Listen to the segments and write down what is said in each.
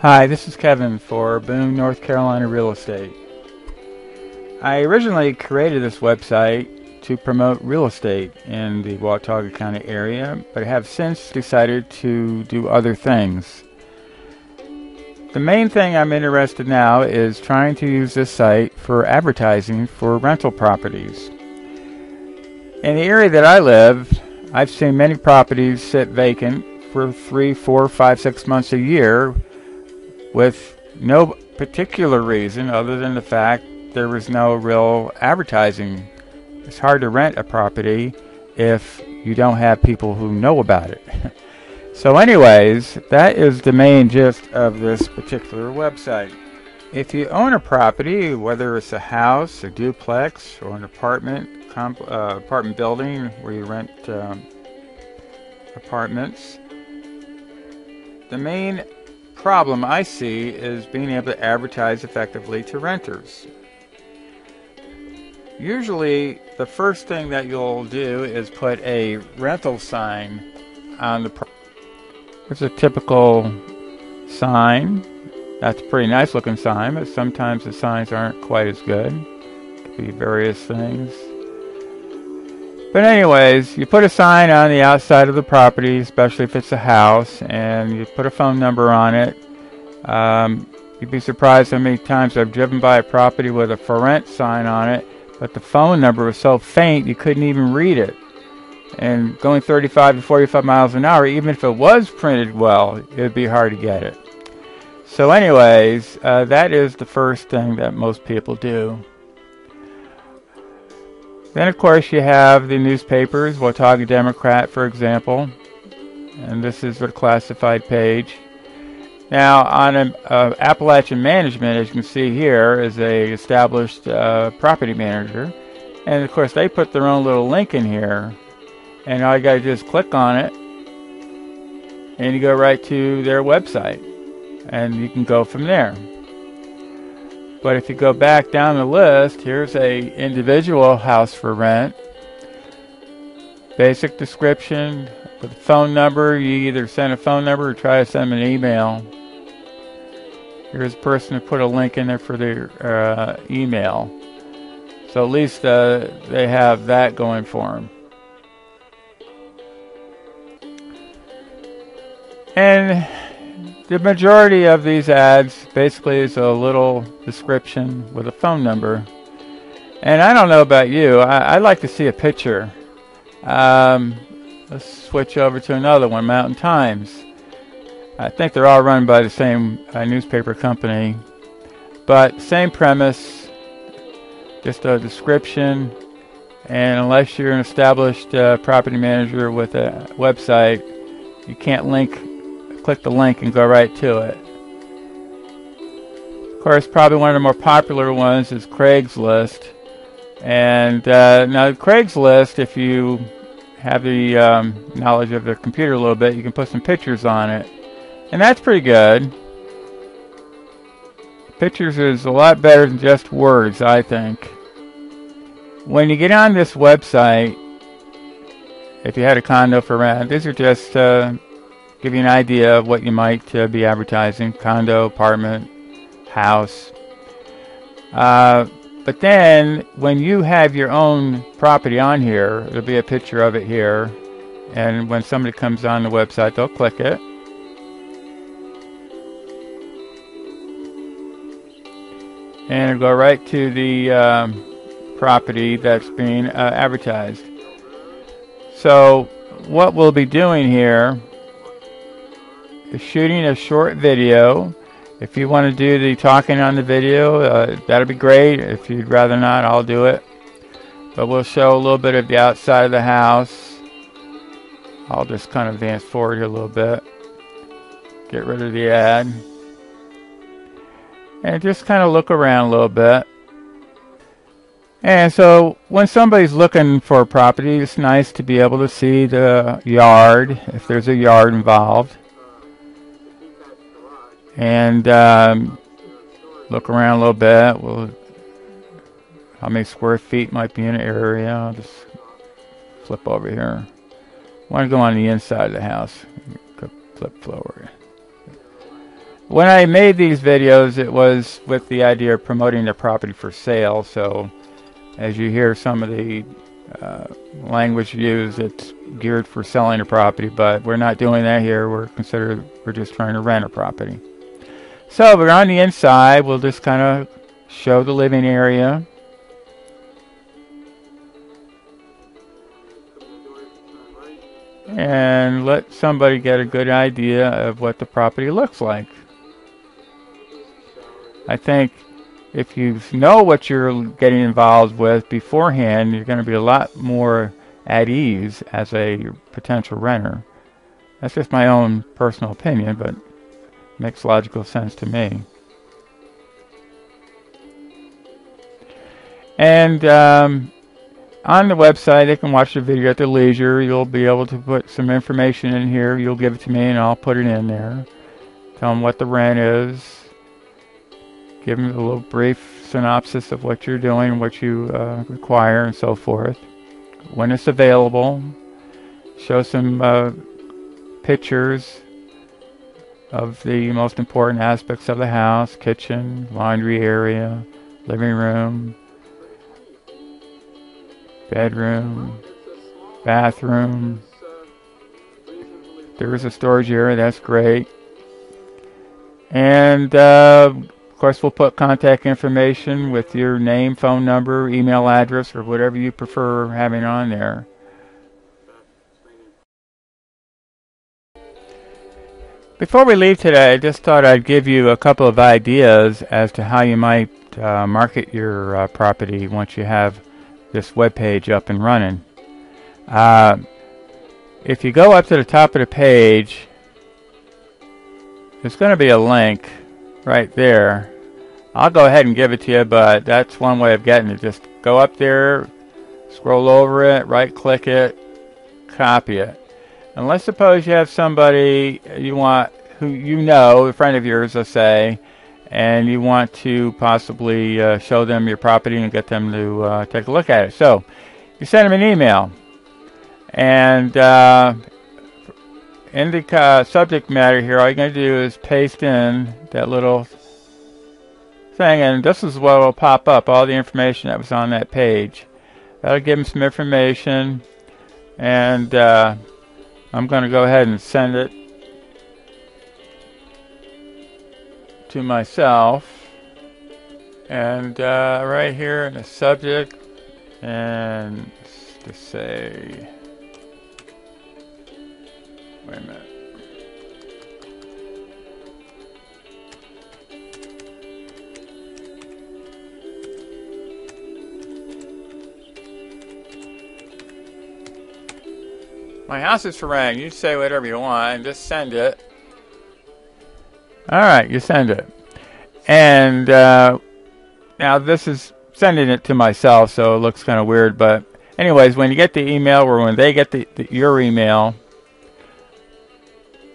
Hi, this is Kevin for Boone, North Carolina Real Estate. I originally created this website to promote real estate in the Watauga County area, but have since decided to do other things. The main thing I'm interested in now is trying to use this site for advertising for rental properties. In the area that I live, I've seen many properties sit vacant for 3, 4, 5, 6 months a year with no particular reason other than the fact there was no real advertising. It's hard to rent a property if you don't have people who know about it. So anyways, that is the main gist of this particular website. If you own a property, whether it's a house, a duplex, or an apartment building where you rent apartments, the main problem I see is being able to advertise effectively to renters. Usually the first thing that you'll do is put a rental sign on the property. There's a typical sign. That's a pretty nice looking sign, but sometimes the signs aren't quite as good. It could be various things. But anyways, you put a sign on the outside of the property, especially if it's a house, and you put a phone number on it. You'd be surprised how many times I've driven by a property with a for rent sign on it, but the phone number was so faint you couldn't even read it. And going 35 to 45 miles an hour, even if it was printed well, it would be hard to get it. So anyways, that is the first thing that most people do. Then of course you have the newspapers, Watauga Democrat for example, and this is the classified page. Now on Appalachian Management, as you can see here, is a established property manager, and of course they put their own little link in here, and all you gotta do is click on it and you go right to their website and you can go from there. But if you go back down the list, here's a individual house for rent. Basic description with a phone number. You either send a phone number or try to send them an email. Here's a person who put a link in there for their email. So at least they have that going for them. And the majority of these ads basically is a little description with a phone number. And I don't know about you, I'd like to see a picture. Let's switch over to another one, Mountain Times. I think they're all run by the same newspaper company. But same premise, just a description. And unless you're an established property manager with a website, you can't click the link and go right to it. Of course, probably one of the more popular ones is Craigslist. And now Craigslist, if you have the knowledge of the computer a little bit, you can put some pictures on it. And that's pretty good. Pictures is a lot better than just words, I think. When you get on this website, if you had a condo for rent, these are just give you an idea of what you might be advertising: condo, apartment, house. But then when you have your own property on here, there'll be a picture of it here, and when somebody comes on the website, they'll click it, and it'll go right to the property that's being advertised. So what we'll be doing here is shooting a short video. If you want to do the talking on the video, that'll be great. If you'd rather not, I'll do it. But we'll show a little bit of the outside of the house. I'll just kind of advance forward here a little bit. Get rid of the ad. And just kind of look around a little bit. And so when somebody's looking for a property, it's nice to be able to see the yard, if there's a yard involved. And look around a little bit. How many square feet might be in an area? I'll just flip over here. I want to go on the inside of the house. Flip forward. When I made these videos, it was with the idea of promoting the property for sale. So as you hear some of the language used, it's geared for selling a property, but we're not doing that here. We're just trying to rent a property. So we're on the inside. We'll just kind of show the living area. And let somebody get a good idea of what the property looks like. I think if you know what you're getting involved with beforehand, you're going to be a lot more at ease as a potential renter. That's just my own personal opinion, but it makes logical sense to me. And on the website, they can watch the video at their leisure. You'll be able to put some information in here. You'll give it to me, and I'll put it in there. Tell them what the rent is. Give them a little brief synopsis of what you're doing, what you require, and so forth. When it's available. Show some pictures of the most important aspects of the house. Kitchen, laundry area, living room, bedroom, bathroom. There is a storage area, that's great. And of course we'll put contact information with your name, phone number, email address, or whatever you prefer having on there. Before we leave today, I just thought I'd give you a couple of ideas as to how you might market your property once you have this web page up and running. If you go up to the top of the page, there's going to be a link right there. I'll go ahead and give it to you, but that's one way of getting it. Just go up there, scroll over it, right click it, copy it. And let's suppose you have somebody who you know, a friend of yours, let's say, and you want to possibly show them your property and get them to take a look at it. So you send them an email, and in the subject matter here, all you're going to do is paste in that little thing, and this is what will pop up, all the information that was on that page. That'll give them some information, and I'm going to go ahead and send it to myself. And right here in the subject, and to say, wait a minute. My house is for rent. You say whatever you want and just send it. Alright, you send it. And now this is sending it to myself, so it looks kind of weird. But anyways, when you get the email, or when they get your email,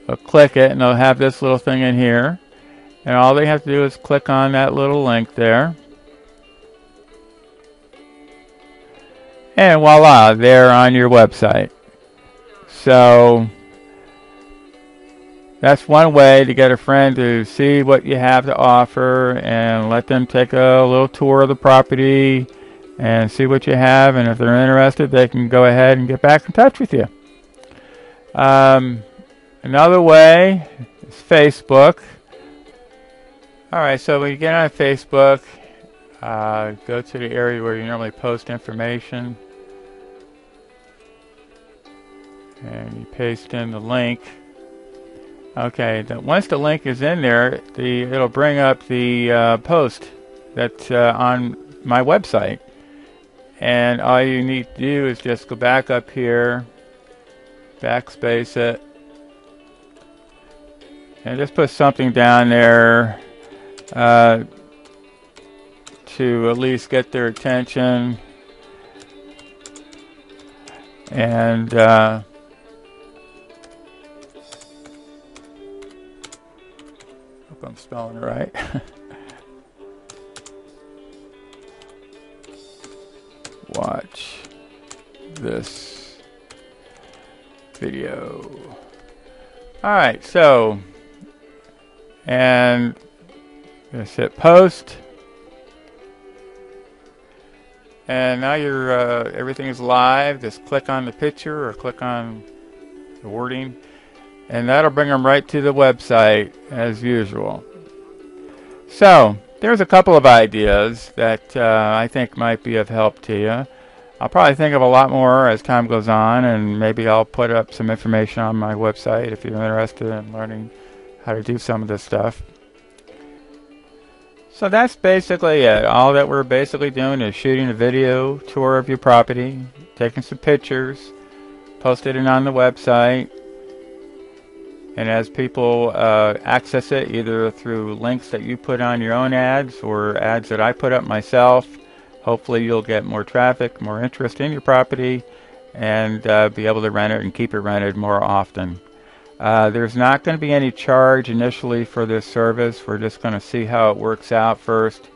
they'll click it and they'll have this little thing in here. And all they have to do is click on that little link there. And voila, they're on your website. So that's one way to get a friend to see what you have to offer and let them take a little tour of the property and see what you have. And if they're interested, they can go ahead and get back in touch with you. Another way is Facebook. Alright, so when you get on Facebook, go to the area where you normally post information. And you paste in the link. Okay, once the link is in there, it'll bring up the post that's on my website. And all you need to do is just go back up here, backspace it, and just put something down there to at least get their attention. And I'm spelling it right. Watch this video. Alright, so And just hit post. And now everything is live. Just click on the picture or click on the wording, and that'll bring them right to the website as usual. So there's a couple of ideas that I think might be of help to you. I'll probably think of a lot more as time goes on, and maybe I'll put up some information on my website if you're interested in learning how to do some of this stuff. So that's basically it. All that we're basically doing is shooting a video tour of your property, taking some pictures, posting it on the website, and as people access it, either through links that you put on your own ads or ads that I put up myself, hopefully you'll get more traffic, more interest in your property, and be able to rent it and keep it rented more often. There's not going to be any charge initially for this service. We're just going to see how it works out first.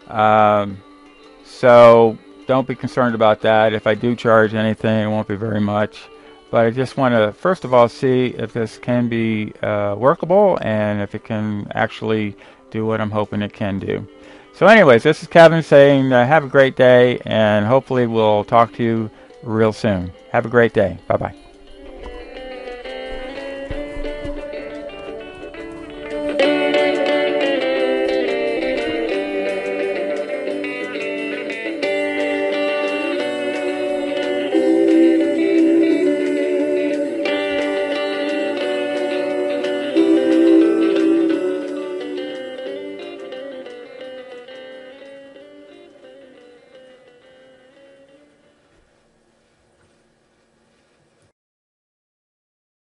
So don't be concerned about that. If I do charge anything, it won't be very much. But I just want to, first of all, see if this can be workable and if it can actually do what I'm hoping it can do. So anyways, this is Kevin saying have a great day, and hopefully we'll talk to you real soon. Have a great day. Bye-bye.